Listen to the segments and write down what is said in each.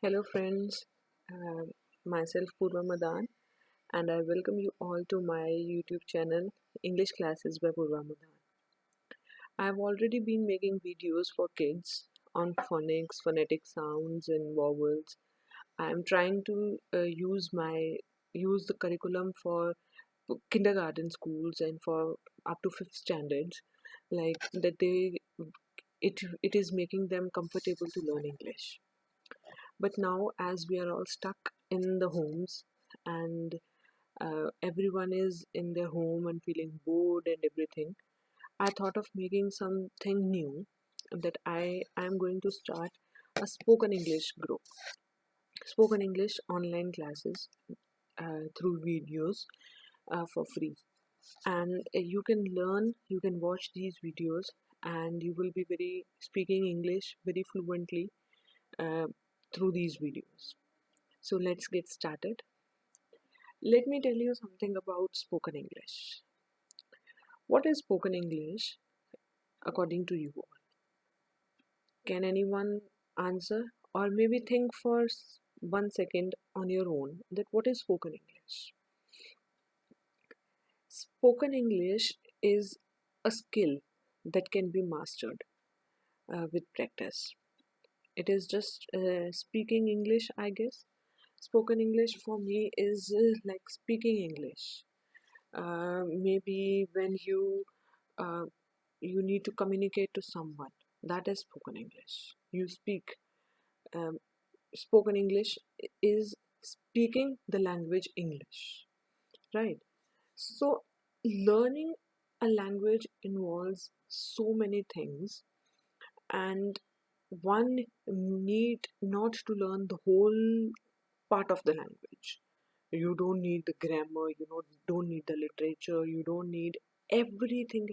Hello friends, uh, myself Purva Madan and I welcome you all to my YouTube channel English Classes by Purva Madan. I have already been making videos for kids on phonics, phonetic sounds and vowels. I am trying to use the curriculum for kindergarten schools and for up to 5th standards, like that it is making them comfortable to learn English. But now, as we are all stuck in the homes and everyone is in their home and feeling bored and everything, I thought of making something new, that I am going to start a spoken English group, spoken English online classes through videos for free. And you can watch these videos and you will be very speaking English very fluently uh, through these videos. So let's get started. Let me tell you something about spoken English. What is spoken English according to you all? Can anyone answer? Or maybe think for 1 second on your own that what is spoken English? Spoken English is a skill that can be mastered with practice. It is just speaking English, I guess. Spoken English for me is like speaking English. Maybe when uh, you need to communicate to someone, that is spoken English. You speak. um, Spoken English is speaking the language English, right? So learning a language involves so many things, and one need not to learn the whole part of the language. You don't need the grammar, don't need the literature, you don't need everything.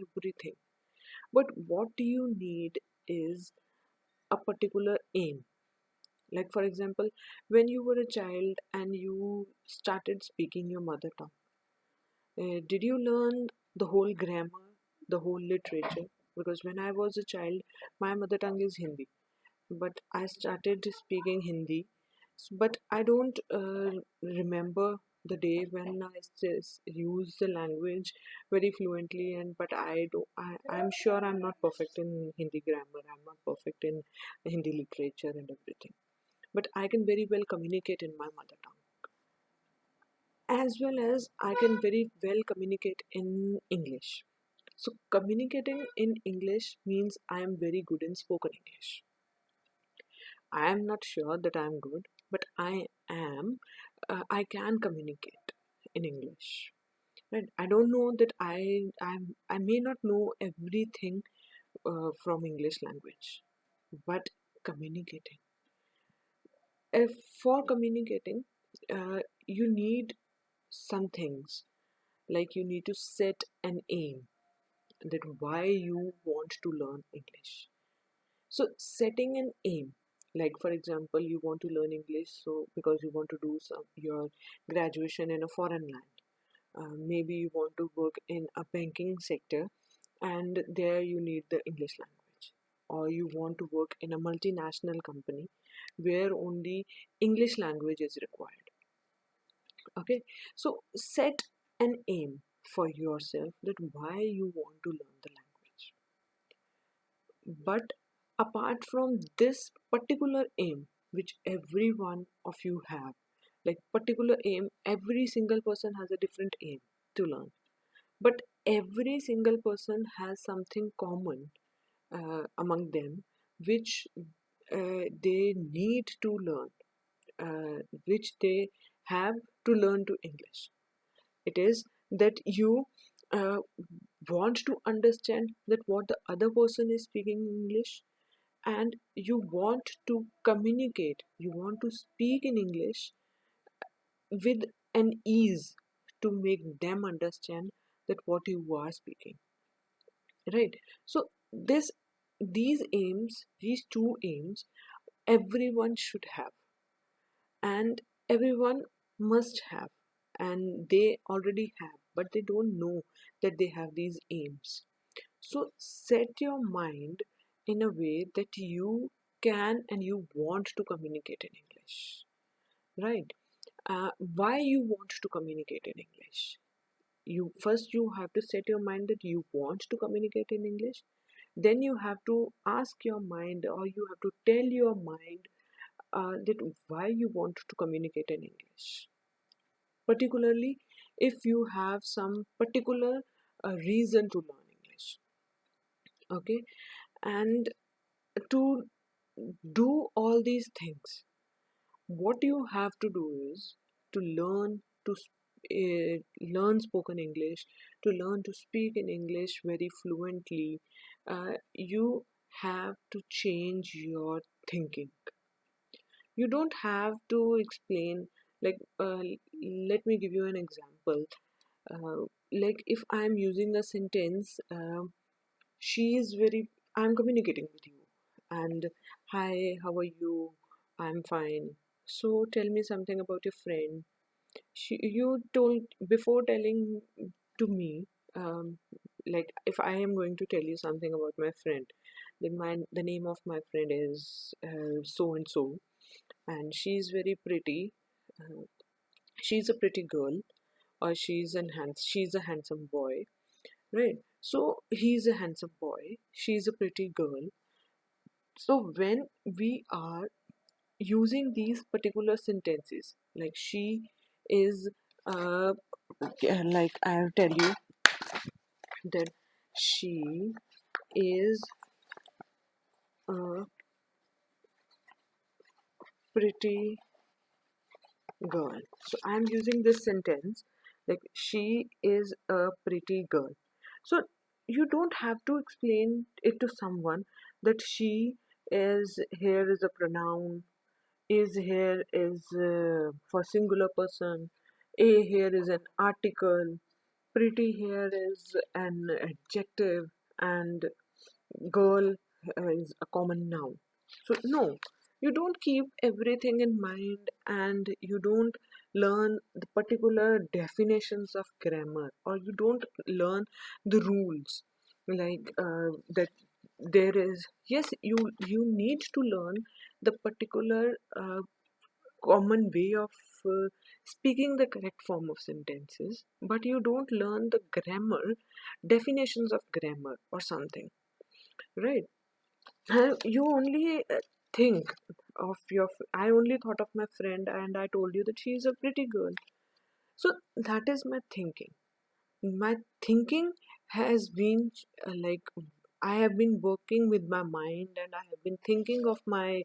But what do you need is a particular aim. Like, for example, when you were a child and you started speaking your mother tongue, did you learn the whole grammar, the whole literature? Because when I was a child, my mother tongue is Hindi, but I started speaking Hindi. But I don't remember the day when I use the language very fluently. And but I do. I'm sure I'm not perfect in Hindi grammar. I'm not perfect in Hindi literature and everything. But I can very well communicate in my mother tongue, as well as I can very well communicate in English. So communicating in English means I am very good in spoken English. I am not sure that I am good, but I can communicate in English. Right? I don't know that I may not know everything from English language, but communicating. If for communicating, you need some things, like you need to set an aim, that why you want to learn English. So setting an aim, like for example, you want to learn English, so because you want to do your graduation in a foreign land. Maybe you want to work in a banking sector, and there you need the English language. Or you want to work in a multinational company where only English language is required. Okay, so set an aim for yourself, that why you want to learn the language. But apart from this particular aim, which every one of you have, like particular aim, every single person has a different aim to learn. But every single person has something common among them, which they need to learn, which they have to learn to English. It is that you uh, want to understand that what the other person is speaking in English, and you want to communicate, you want to speak in English with an ease to make them understand that what you are speaking, right? So this these two aims, everyone should have, and everyone must have, and they already have, but they don't know that they have these aims. So set your mind in a way that you can and you want to communicate in English. English, right? Why you want to communicate in English? You have to set your mind that you want to communicate in English. Then you have to ask your mind, or you have to tell your mind that why you want to communicate in English. Particularly if you have some particular reason to learn English. Okay, and to do all these things, what you have to do is to learn spoken English, to learn to speak in English very fluently. You have to change your thinking. You don't have to explain, like, let me give you an example. Like, if I'm using a sentence, she is very, I'm communicating with you, and hi, how are you? I'm fine. So tell me something about your friend. You told before telling to me, like, if I am going to tell you something about my friend, then the name of my friend is so and so, and she's very pretty. Uh, she's a pretty girl, or she's a handsome boy, right? So he's a handsome boy, she's a pretty girl. So when we are using these particular sentences, like she is, like I'll tell you that she is a pretty girl. So I'm using this sentence, like she is a pretty girl. So you don't have to explain it to someone that she is, here is a pronoun, is here is for singular person, a here is an article, pretty here is an adjective, and girl is a common noun. So, no, you don't keep everything in mind, and you don't learn the particular definitions of grammar, or you don't learn the rules, like that there is, yes, you need to learn the particular common way of speaking the correct form of sentences, but you don't learn the grammar, definitions of grammar or something, right? You only think of your. I only thought of my friend, and I told you that she is a pretty girl. So that is my thinking. My thinking has been like, I have been working with my mind, and I have been thinking of my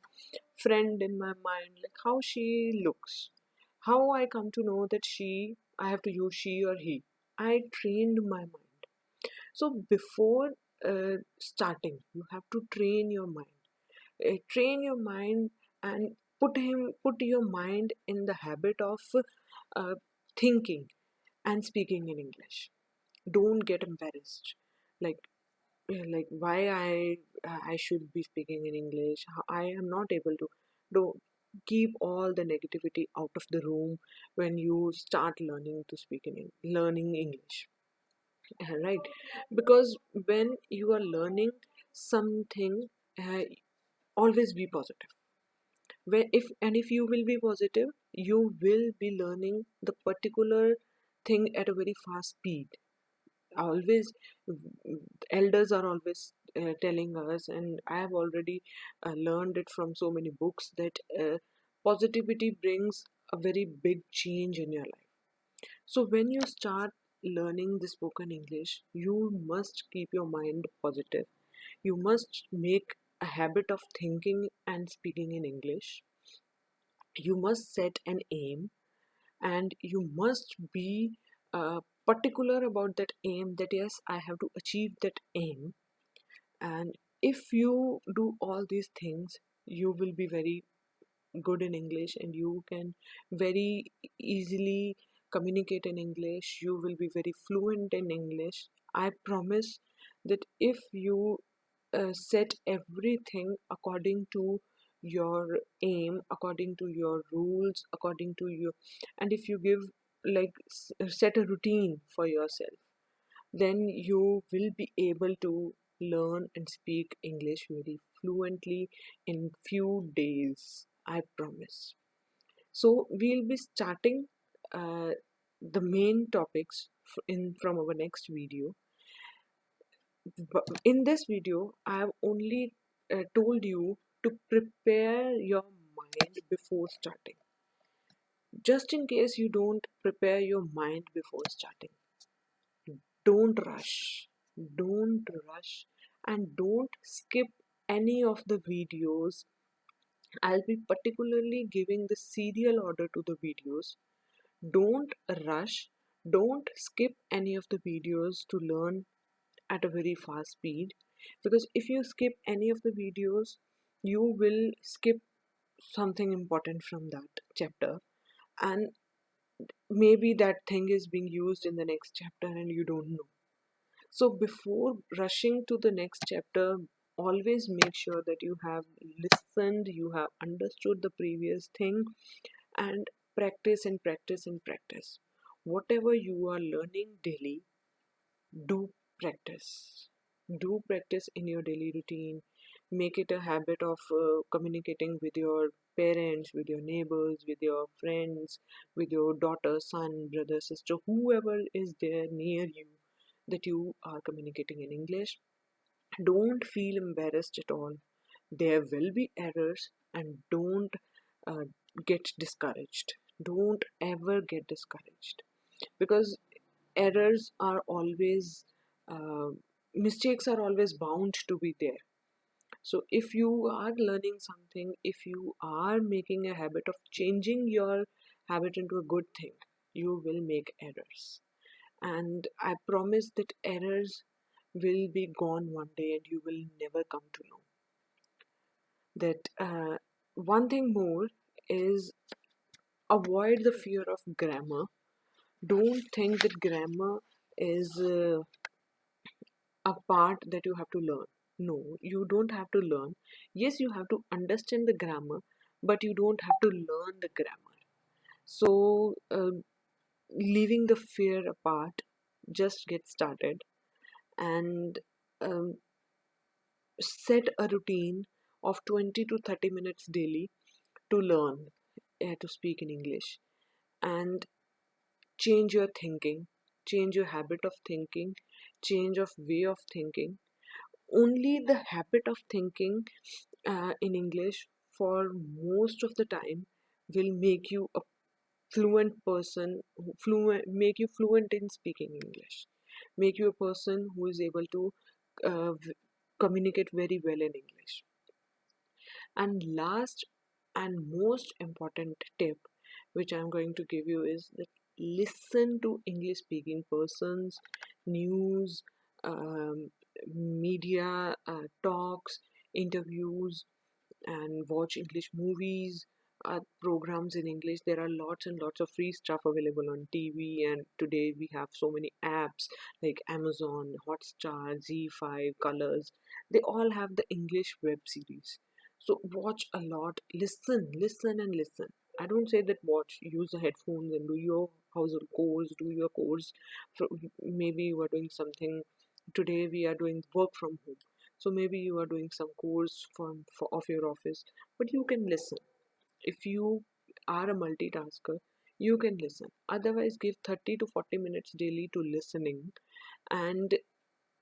friend in my mind, like how she looks, how I come to know that I have to use she or he. I trained my mind. So before starting, you have to train your mind. Train your mind, and put your mind in the habit of uh, thinking and speaking in English. Don't get embarrassed, like like why I should be speaking in English. I am not able to. Don't keep all the negativity out of the room when you start learning to speak in learning English, right? Because when you are learning something, uh, always be positive. If you will be positive, you will be learning the particular thing at a very fast speed. Always, elders are always telling us, and I have already learned it from so many books, that positivity brings a very big change in your life. So when you start learning the spoken English, you must keep your mind positive. You must make a habit of thinking and speaking in English. You must set an aim, and you must be particular about that aim, that yes, I have to achieve that aim. And if you do all these things, you will be very good in English, and you can very easily communicate in English. You will be very fluent in English. I promise that if you set everything according to your aim, according to your rules, according to your, and if you give, like, set a routine for yourself, then you will be able to learn and speak English very fluently in few days. I promise. So we'll be starting uh, the main topics in from our next video. In this video, I have only told you to prepare your mind before starting. Just in case you don't prepare your mind before starting, don't rush. Don't rush and don't skip any of the videos. I'll be particularly giving the serial order to the videos. Don't rush. Don't skip any of the videos to learn at a very fast speed, because if you skip any of the videos, you will skip something important from that chapter, and maybe that thing is being used in the next chapter and you don't know. So before rushing to the next chapter, always make sure that you have listened, you have understood the previous thing, and practice and practice and practice. Whatever you are learning daily, do practice. Do practice in your daily routine. Make it a habit of communicating with your parents, with your neighbors, with your friends, with your daughter, son, brother, sister, whoever is there near you, that you are communicating in English. Don't feel embarrassed at all. There will be errors, and don't uh, get discouraged. Don't ever get discouraged, because errors are always uh, mistakes are always bound to be there. So if you are learning something, if you are making a habit of changing your habit into a good thing, you will make errors, and I promise that errors will be gone one day and you will never come to know that. One thing more is, avoid the fear of grammar. Don't think that grammar is a part that you have to learn. No, you don't have to learn. Yes, you have to understand the grammar, but you don't have to learn the grammar. So, leaving the fear apart, just get started and um, set a routine of 20 to 30 minutes daily to learn to speak in English, and change your thinking, change your habit of thinking, change of way of thinking. Only the habit of thinking in English for most of the time will make you a fluent person, make you fluent in speaking English, make you a person who is able to uh, v- communicate very well in English. And last and most important tip which I'm going to give you is that listen to English speaking persons, news, um, media talks, interviews, and watch English movies, programs in English. There are lots and lots of free stuff available on TV, and today we have so many apps like Amazon, Hotstar, Z5, Colors. They all have the English web series. So watch a lot, listen, listen, and listen. I don't say that watch, use the headphones and do your household chores, do your chores. Maybe you are doing something. Today we are doing work from home, so maybe you are doing some course of your office, but you can listen. If you are a multitasker, you can listen. Otherwise, give 30 to 40 minutes daily to listening. And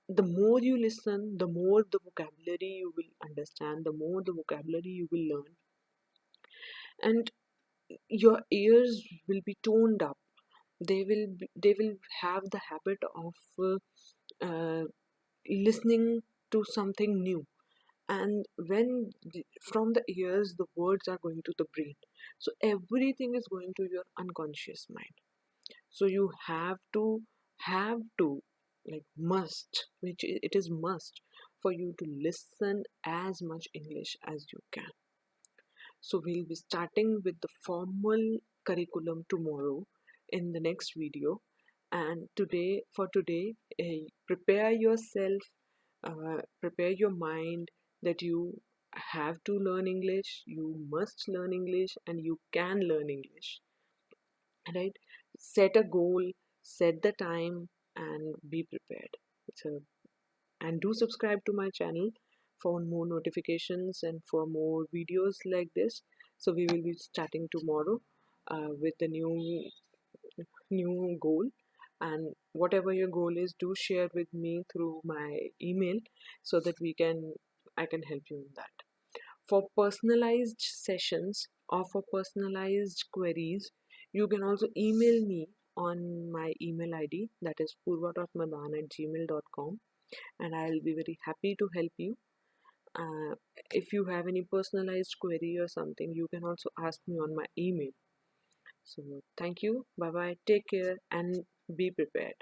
the more you listen, the more the vocabulary you will understand, the more the vocabulary you will learn. And your ears will be toned up. They will have the habit of listening to something new, and from the ears the words are going to the brain, so everything is going to your unconscious mind. So you have to like must, it is must for you to listen as much English as you can. So we'll be starting with the formal curriculum tomorrow in the next video. And today, prepare yourself, prepare your mind that you have to learn English, you must learn English, and you can learn English. Right? Set a goal, set the time, and be prepared. So, and do subscribe to my channel for more notifications and for more videos like this. So we will be starting tomorrow. with the new goal. And whatever your goal is, do share with me through my email so that I can help you in that. For personalized sessions or for personalized queries, you can also email me on my email ID, that is purva.madan@gmail.com, and I'll be very happy to help you. Uh, if you have any personalized query or something, you can also ask me on my email. So, thank you. Bye bye. Take care and be prepared.